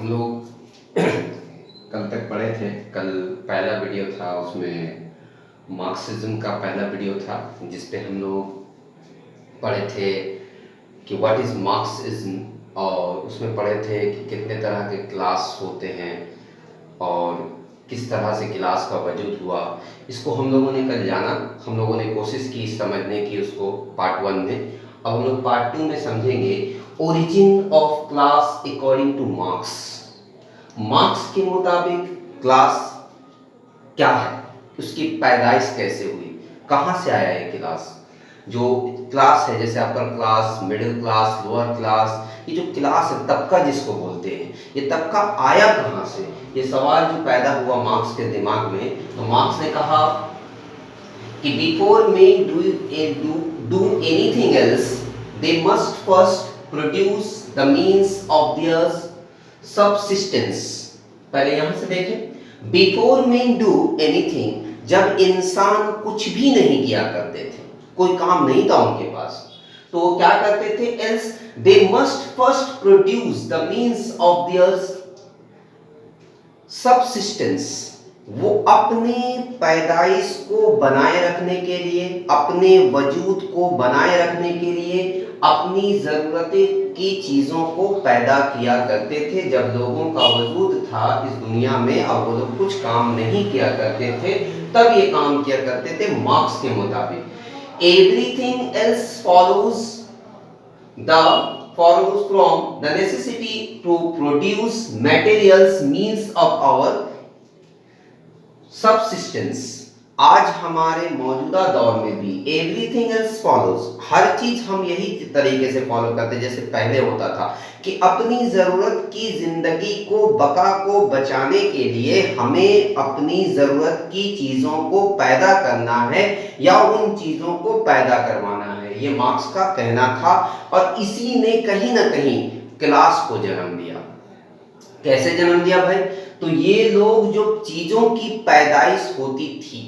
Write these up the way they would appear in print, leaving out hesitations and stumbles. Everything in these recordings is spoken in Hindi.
हम लोग कल तक पढ़े थे। कल पहला वीडियो था, उसमें मार्क्सिज्म का पहला वीडियो था जिस पे हम लोग पढ़े थे कि व्हाट इज़ मार्क्सिज्म, और उसमें पढ़े थे कि कितने तरह के क्लास होते हैं और किस तरह से क्लास का वजूद हुआ। इसको हम लोगों ने कल जाना, हम लोगों ने कोशिश की समझने की उसको पार्ट 1 में। अब हम लोग पार्ट 2 में समझेंगे origin of class according two marks. Marks के मुताबिक क्लास क्या है, उसकी पैदाइश कैसे हुई, कहाँ से आया ये क्लास। जो क्लास है जैसे upper class, middle class, lower class, ये जो क्लास है, तबका जिसको बोलते हैं, ये तबका आया कहाँ से, ये सवाल जो पैदा हुआ मार्क्स के दिमाग में। तो मार्क्स ने कहा कि before may do anything else they must first produce the means of their subsistence. पहले यहां से देखें, बिफोर मैन डू एनीथिंग, जब इंसान कुछ भी नहीं किया करते थे, कोई काम नहीं था उनके पास, तो वो क्या करते थे, else they must first produce the means of their subsistence. वो अपने पैदाइश को बनाए रखने के लिए, अपने वजूद को बनाए रखने के लिए अपनी ज़रूरतें की चीज़ों को पैदा किया करते थे। जब लोगों का वजूद था इस दुनिया में और वो लोग कुछ काम नहीं किया करते थे, तब ये काम किया करते थे मार्क्स के मुताबिक। Everything else follows from the necessity to produce materials means of our subsistence. आज हमारे मौजूदा दौर में भी एवरीथिंग एल्स फॉलोज, हर चीज हम यही तरीके से फॉलो करते हैं जैसे पहले होता था कि अपनी जरूरत की जिंदगी को, बका को बचाने के लिए हमें अपनी जरूरत की चीजों को पैदा करना है या उन चीजों को पैदा करवाना है, ये मार्क्स का कहना था। और इसी ने कहीं ना कहीं क्लास को जन्म दिया। कैसे जन्म दिया भाई, तो ये लोग जो चीजों की पैदाइश होती थी,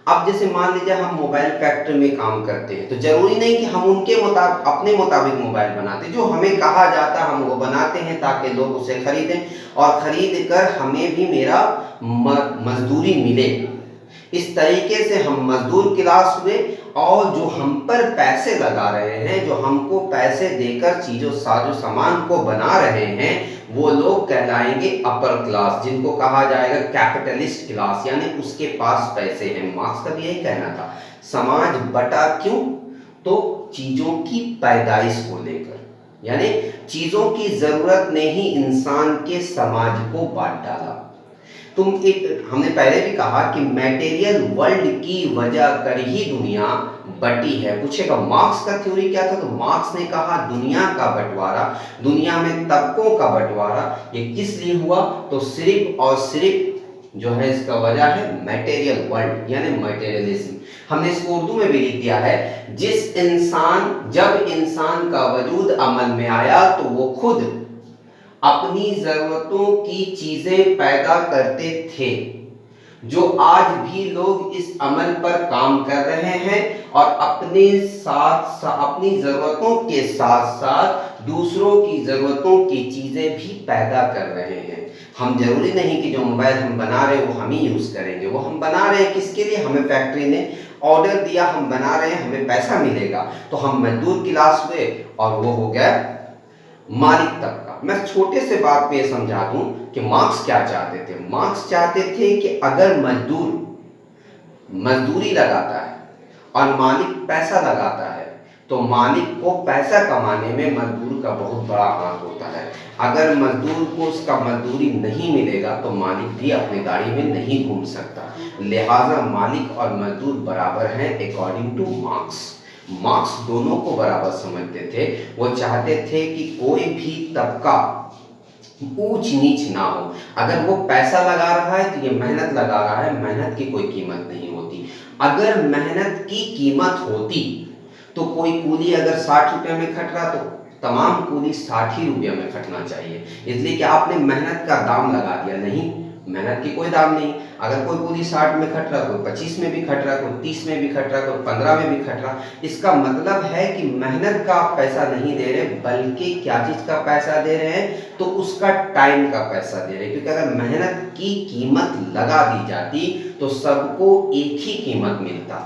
अब जैसे मान लीजिए हम मोबाइल फैक्ट्री में काम करते हैं, तो जरूरी नहीं कि हम उनके मुताबिक अपने मुताबिक मोबाइल बनाते, जो हमें कहा जाता है हम वो बनाते हैं ताकि लोग उसे खरीदें और खरीद कर हमें भी मेरा मजदूरी मिले। इस तरीके से हम मजदूर क्लास हुए और जो हम पर पैसे लगा रहे हैं, जो हमको पैसे देकर चीजों साजो सामान को बना रहे हैं, वो लोग कहलाएंगे अपर क्लास, जिनको कहा जाएगा कैपिटलिस्ट क्लास, यानी उसके पास पैसे हैं। मार्क्स का भी यही कहना था। समाज बटा क्यों, तो चीजों की पैदाइश को लेकर, यानी चीजों की जरूरत ने ही इंसान के समाज को बांट डाला। हमने पहले भी कहा कि मटेरियल वर्ल्ड की वजह कर ही दुनिया बटी है। पूछेगा मार्क्स का थ्योरी क्या था, तो मार्क्स ने कहा दुनिया का बंटवारा, दुनिया में तबकों का बंटवारा, ये किस लिए हुआ, तो सिर्फ और सिर्फ जो है इसका वजह है मटेरियल वर्ल्ड, यानी मटेरियलिज्म। हमने इसको उर्दू में भी लिख दिया है, जब इंसान का वजूद अमल में आया तो वो खुद अपनी जरूरतों की चीजें पैदा करते थे। जो आज भी लोग इस अमल पर काम कर रहे हैं और अपनी जरूरतों के साथ साथ दूसरों की जरूरतों की चीजें भी पैदा कर रहे हैं। हम जरूरी नहीं कि जो मोबाइल हम बना रहे हैं वो हम ही यूज करेंगे, वो हम बना रहे हैं किसके लिए, हमें फैक्ट्री ने ऑर्डर दिया, हम बना रहे हैं, हमें पैसा मिलेगा, तो हम मजदूर क्लास हुए और वो हो गया मालिक तबका। मैं छोटे से बात पे समझा दूं कि मार्क्स क्या चाहते थे। मार्क्स चाहते थे कि अगर मजदूर मजदूरी लगाता है और मालिक पैसा लगाता है, तो मालिक को पैसा कमाने में मजदूर का बहुत बड़ा हाथ होता है। अगर मजदूर को उसका मजदूरी नहीं मिलेगा तो मालिक भी अपनी गाड़ी में नहीं घूम सकता। लिहाजा मालिक और मजदूर बराबर हैं अकॉर्डिंग टू मार्क्स। मार्क्स दोनों को बराबर समझते थे। वो चाहते थे कि कोई भी तबका ऊंच नीच ना हो। अगर वो पैसा लगा रहा है तो ये मेहनत लगा रहा है, मेहनत की कोई कीमत नहीं होती। अगर मेहनत की कीमत होती तो कोई कूली अगर 60 रुपये में खट रहा तो तमाम कूली 60 ही रुपये में खटना चाहिए। इसलिए कि आपने मेहनत का दाम लगा दिया, नहीं, मेहनत की कोई दाम नहीं। अगर कोई कूली 60 में खट रहा, कोई 25 में भी खट रहा, कोई 30 में भी खट रहा, कोई 15 में भी खट रहा, इसका मतलब है कि मेहनत का आप पैसा नहीं दे रहे, बल्कि क्या चीज का पैसा दे रहे हैं, तो उसका टाइम का पैसा दे रहे हैं। क्योंकि अगर मेहनत की कीमत लगा दी जाती तो सबको एक ही कीमत मिलता,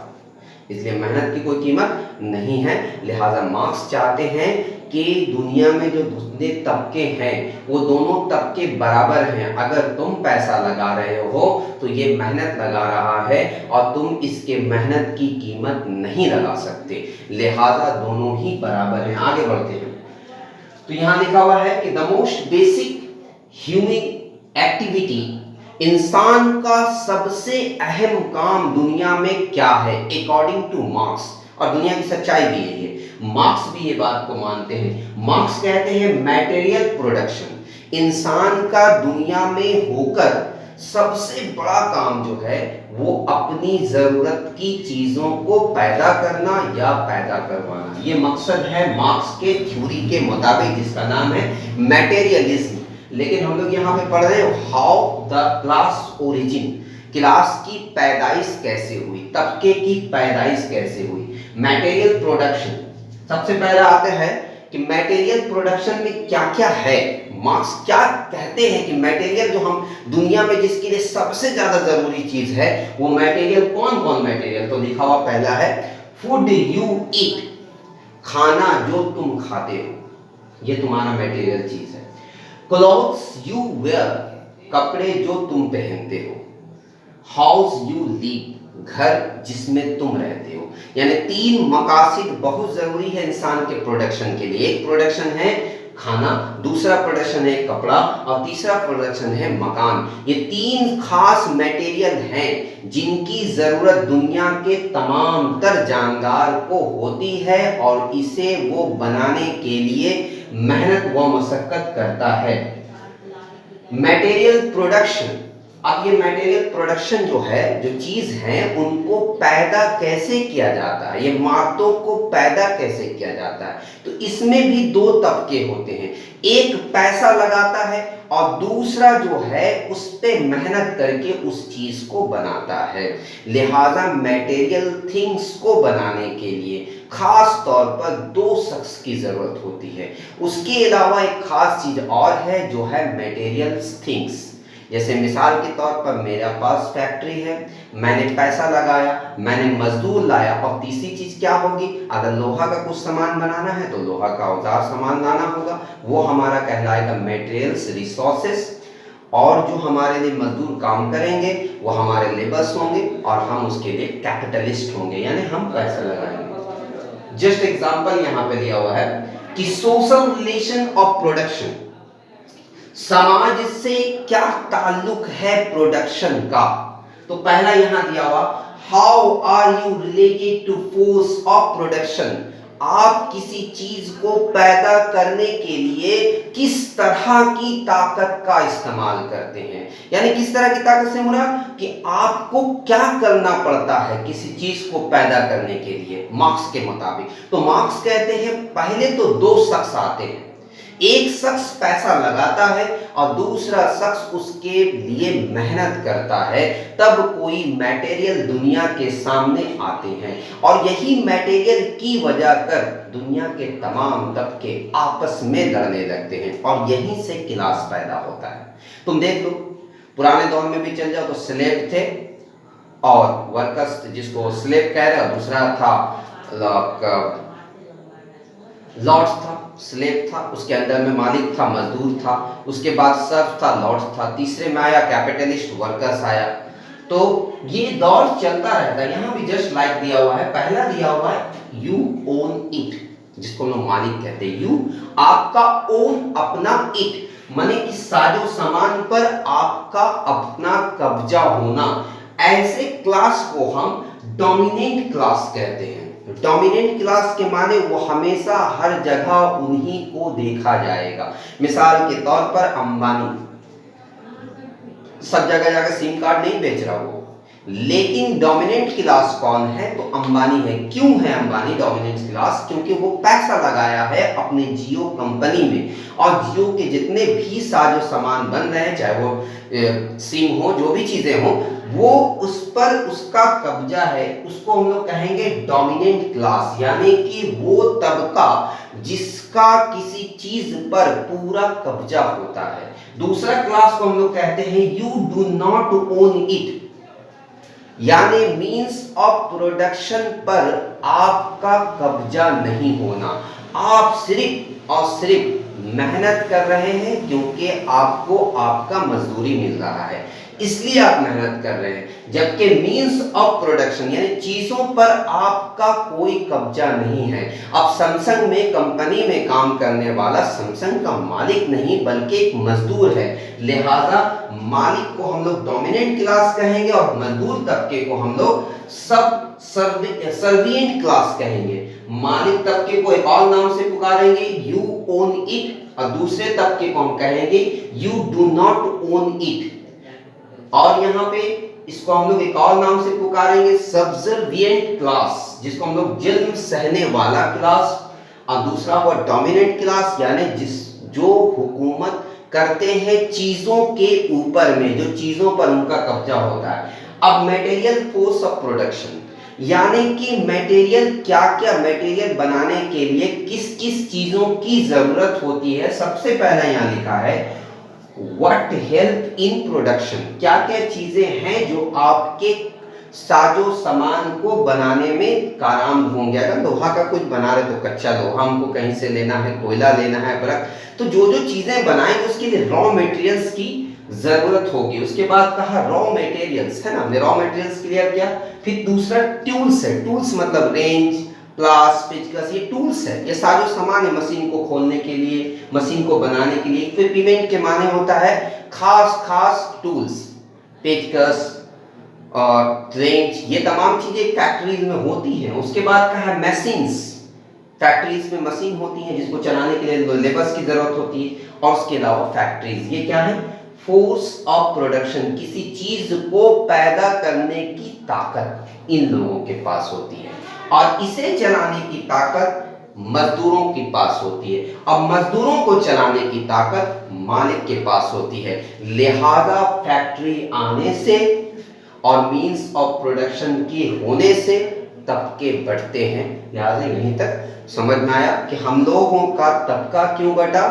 इसलिए मेहनत की कोई कीमत नहीं है। लिहाजा मार्क्स चाहते हैं कि दुनिया में जो दूसरे तबके हैं वो दोनों तबके बराबर हैं। अगर तुम पैसा लगा रहे हो तो ये मेहनत लगा रहा है और तुम इसके मेहनत की कीमत नहीं लगा सकते, लिहाजा दोनों ही बराबर हैं। आगे बढ़ते हैं तो यहाँ लिखा हुआ है कि the most basic human activity, इंसान का सबसे अहम काम दुनिया में क्या है अकॉर्डिंग टू मार्क्स, और दुनिया की सच्चाई भी यही है, मार्क्स भी ये बात को मानते हैं। मार्क्स कहते हैं मटेरियल प्रोडक्शन, इंसान का दुनिया में होकर सबसे बड़ा काम जो है वो अपनी जरूरत की चीजों को पैदा करना या पैदा करवाना, ये मकसद है मार्क्स के थ्योरी के मुताबिक, जिसका नाम है मटेरियलिज्म। लेकिन हम लोग यहाँ पे पढ़ रहे हैं how the class origin, class की पैदाइश कैसे हुई, तबके की पैदाइश कैसे हुई। मटेरियल प्रोडक्शन, सबसे पहले आते हैं कि मटेरियल प्रोडक्शन में क्या क्या है। मार्क्स क्या कहते हैं कि मटेरियल जो हम दुनिया में जिसके लिए सबसे ज्यादा जरूरी चीज है वो मटेरियल कौन कौन मटेरियल, तो लिखा हुआ पहला है फूड यू ईट, खाना जो तुम खाते हो ये तुम्हारा मटेरियल चीज है। क्लॉथ्स यू वेयर, कपड़े जो तुम पहनते हो। हाउस यू लिव, घर जिसमें तुम रहते हो। यानी तीन मकासद बहुत जरूरी है इंसान के प्रोडक्शन के लिए। एक प्रोडक्शन है खाना, दूसरा प्रोडक्शन है कपड़ा और तीसरा प्रोडक्शन है मकान। ये तीन खास मटेरियल हैं जिनकी जरूरत दुनिया के तमाम तर जानदार को होती है और इसे वो बनाने के लिए मेहनत व मशक्कत करता है। मटेरियल प्रोडक्शन, अब ये मटेरियल प्रोडक्शन जो है, जो चीज है उनको पैदा कैसे किया जाता है, ये मादों को पैदा कैसे किया जाता है, तो इसमें भी दो तबके होते हैं। एक पैसा लगाता है और दूसरा जो है उस पे मेहनत करके उस चीज को बनाता है। लिहाजा मटेरियल थिंग्स को बनाने के लिए खास तौर पर दो शख्स की जरूरत होती है। उसके अलावा एक खास चीज और है जो है मटेरियल थिंग्स। जैसे मिसाल के तौर पर मेरे पास फैक्ट्री है, मैंने पैसा लगाया, मैंने मजदूर लाया, और तीसरी चीज क्या होगी, अगर लोहा का कुछ सामान बनाना है तो लोहा का औजार सामान लाना होगा, वो हमारा कहलाएगा मटेरियल्स रिसोर्सेस। और जो हमारे लिए मजदूर काम करेंगे वो हमारे लेबर्स होंगे और हम उसके लिए कैपिटलिस्ट होंगे, यानी हम पैसा लगाएंगे। जस्ट एग्जांपल यहाँ पे लिया हुआ है कि सोशल रिलेशन ऑफ प्रोडक्शन, समाज से क्या ताल्लुक है प्रोडक्शन का। तो पहला यहां दिया हुआ how are you related to force of production, आप किसी चीज को पैदा करने के लिए किस तरह की ताकत का इस्तेमाल करते हैं। यानी किस तरह की ताकत से मुराद कि आपको क्या करना पड़ता है किसी चीज को पैदा करने के लिए मार्क्स के मुताबिक। तो मार्क्स कहते हैं पहले तो दो शख्स आते हैं, एक शख्स पैसा लगाता है और दूसरा शख्स उसके लिए मेहनत करता है, तब कोई मटेरियल दुनिया के सामने आते हैं। और यही मटेरियल की वजह कर दुनिया के तमाम तबके आपस में लड़ने लगते हैं और यहीं से क्लास पैदा होता है। तुम देख लो, पुराने दौर में भी चल जाओ तो स्लेव थे और वर्कर्स, जिसको स्लेव कह रहे, और दूसरा था लॉर्ड्स था, स्लेव था, उसके अंदर में मालिक था, मजदूर था, उसके बाद सर्फ था, लॉर्ड्स था, तीसरे में आया कैपिटलिस्ट, वर्कर्स आया। तो ये दौर चलता रहता है। यहाँ भी जस्ट लाइक दिया हुआ है, पहला दिया हुआ है यू ओन इट, जिसको हम लोग मालिक कहते हैं। यू आपका, ओन अपना, इट माने इस साजो सामान पर आपका अपना कब्जा होना। ऐसे क्लास को हम डोमिनेंट क्लास कहते हैं। डोमिनेंट क्लास के माने वो हमेशा हर जगह उन्हीं को देखा जाएगा। मिसाल के तौर पर अंबानी सब जगह जाकर सिम कार्ड नहीं बेच रहा, वो लेकिन डोमिनेंट क्लास कौन है? तो अंबानी है। क्यों है अंबानी डोमिनेंट क्लास? क्योंकि वो पैसा लगाया है अपने जियो कंपनी में, और जियो के जितने भी साजो सामान बन रहे हैं, चाहे वो सिम हो, जो भी चीजें हो, वो उस पर उसका कब्जा है। उसको हम लोग कहेंगे डोमिनेंट क्लास, यानी कि वो तबका जिसका किसी चीज पर पूरा कब्जा होता है। दूसरा क्लास को हम लोग कहते हैं you do not own it, यानी मीन्स ऑफ प्रोडक्शन पर आपका कब्जा नहीं होना। आप सिर्फ और सिर्फ मेहनत कर रहे हैं क्योंकि आपको आपका मजदूरी मिल रहा है, इसलिए आप मेहनत कर रहे हैं। जबकि मीन्स ऑफ प्रोडक्शन यानी चीजों पर आपका कोई कब्जा नहीं है। अब सैमसंग में कंपनी में काम करने वाला सैमसंग का मालिक नहीं बल्कि एक मजदूर है, लिहाजा मालिक को हम लोग डोमिनेंट क्लास कहेंगे और मजदूर तबके को हम लोग सर्विएंट क्लास कहेंगे। मालिक तबके को एक और नाम से पुकारेंगे यू ओन इट, और दूसरे तबके को हम कहेंगे you do not own it. और यहाँ पे इसको हम लोग एक और नाम से पुकारेंगे सब्जर्विएंट क्लास, जिसको हम लोग जुल्म सहने वाला क्लास, और दूसरा हुआ डोमिनेंट क्लास यानी जो हुकूमत करते हैं चीजों के ऊपर में, जो चीजों पर उनका कब्जा होता है। अब मटेरियल फोर्स ऑफ प्रोडक्शन यानी कि मटेरियल क्या क्या, मटेरियल बनाने के लिए किस किस चीजों की जरूरत होती है। सबसे पहले यहाँ लिखा है व्हाट हेल्प इन प्रोडक्शन, क्या क्या चीजें हैं जो आपके साजो सामान को बनाने में कारामद होंगे। अगर लोहा का कुछ बना रहे तो कच्चा लोहा हमको कहीं से लेना है, कोयला लेना है, बरक, तो जो जो चीजें बनाएंगे उसके लिए रॉ मटेरियल्स की जरूरत होगी। उसके बाद कहा रॉ मटेरियल्स, है ना, हमने रॉ मटेरियल्स क्लियर किया। फिर दूसरा टूल्स है, टूल्स मतलब रेंज, प्लास, पेचकस, ये टूल्स है, ये साजो सामान है मशीन को खोलने के लिए, मशीन को बनाने के लिए। इक्विपमेंट के माने होता है खास खास टूल्स, पेचकस और रेंज, ये तमाम चीजें फैक्ट्रीज में होती हैं। उसके बाद कहा मशीन्स, फैक्ट्रीज में मशीन होती हैं जिसको चलाने के लिए लेबर्स की जरूरत होती है। और उसके अलावा फैक्ट्रीज, ये क्या है? फोर्स ऑफ प्रोडक्शन, किसी चीज को पैदा करने की ताकत इन लोगों के पास होती है, और इसे चलाने की ताकत मजदूरों के पास होती है, और मजदूरों को चलाने की ताकत मालिक के पास होती है। लिहाजा फैक्ट्री आने से और मींस ऑफ प्रोडक्शन के होने से तबके बढ़ते हैं। लिहाजा यहीं तक समझ में आया कि हम लोगों का तबका क्यों बढ़ा।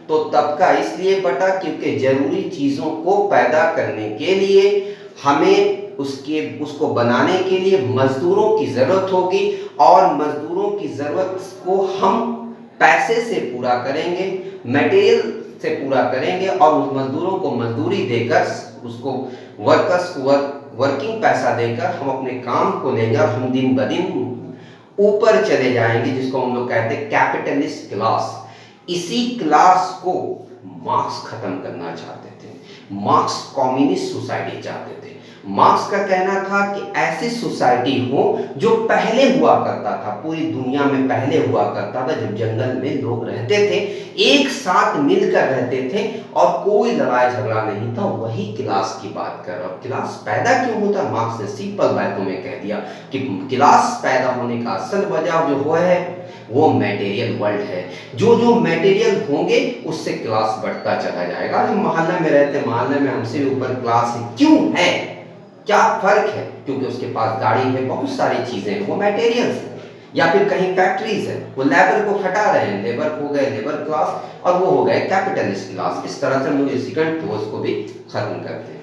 तो तबका इसलिए बढ़ा क्योंकि जरूरी चीजों को पैदा करने के लिए हमें उसको बनाने के लिए मजदूरों की जरूरत होगी, और मजदूरों की जरूरत को हम पैसे से पूरा करेंगे, मटेरियल से पूरा करेंगे, और उस मजदूरों को मजदूरी देकर, उसको वर्कर्स को वर्किंग पैसा देकर हम अपने काम को लेंगे, और हम दिन ब दिन ऊपर चले जाएंगे, जिसको हम लोग कहते हैं कैपिटलिस्ट क्लास। इसी क्लास को मार्क्स खत्म करना चाहते थे। मार्क्स कम्युनिस्ट सोसाइटी चाहते थे। मार्क्स का कहना था कि ऐसी सोसाइटी हो जो पहले हुआ करता था, पूरी दुनिया में पहले हुआ करता था, जब जंगल में लोग रहते थे, एक साथ मिलकर रहते थे और कोई लड़ाई झगड़ा नहीं था। वही क्लास की बात कर रहा हूं। क्लास पैदा क्यों होता? मार्क्स ने सिंपल बातों में कह दिया कि क्लास पैदा होने का असल वजह जो है वो मटेरियल वर्ल्ड है। जो जो मटेरियल होंगे उससे क्लास बढ़ता चला जाएगा। हम मोहल्ले में रहते हैं, मोहल्ले में हमसे ऊपर क्लास है, क्यों है? क्या फर्क है? क्योंकि उसके पास गाड़ी है, बहुत सारी चीजें हैं, वो मटेरियल्स है। या फिर कहीं फैक्ट्रीज है, वो लेबर को हटा रहे हैं, लेबर हो गए लेबर क्लास, और वो हो गए कैपिटलिस्ट क्लास। इस तरह से हम लोग सेकंड क्लोज को भी खत्म करते हैं।